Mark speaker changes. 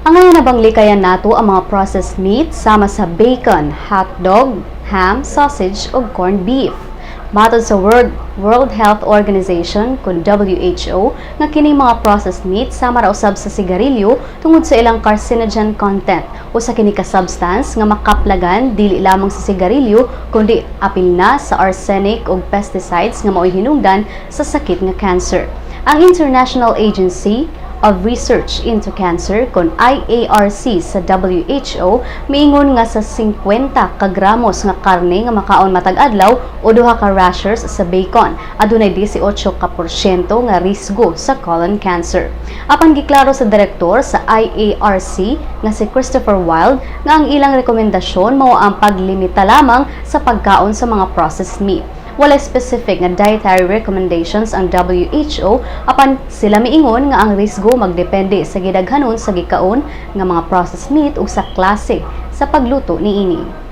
Speaker 1: Angay na bang likayan nato ang mga processed meat sama sa bacon, hotdog, ham, sausage ug corned beef. Matod sa World Health Organization kun WHO nga kining mga processed meat sama ra usab sa sigarilyo tungod sa ilang carcinogen content o sa kini ka substance nga makaplagan dili lamang sa sigarilyo kundi apil na sa arsenic ug pesticides nga mao'y hinungdan sa sakit nga cancer. Ang International Agency of Research into Cancer kon IARC sa WHO miingon nga sa 50 ka gramos nga karne nga makaon matag adlaw o duha ka rashers sa bacon adunay 18 ka porsyento nga risgo sa colon cancer. Apan giklaro sa direktor sa IARC nga si Christopher Wild nga ang ilang rekomendasyon mao ang paglimita lamang sa pagkaon sa mga processed meat. Walay specific nga dietary recommendations ang WHO apan sila miingon nga ang risgo magdepende sa gidaghanon sa gikaon nga mga processed meat ug sa klase sa pagluto niini.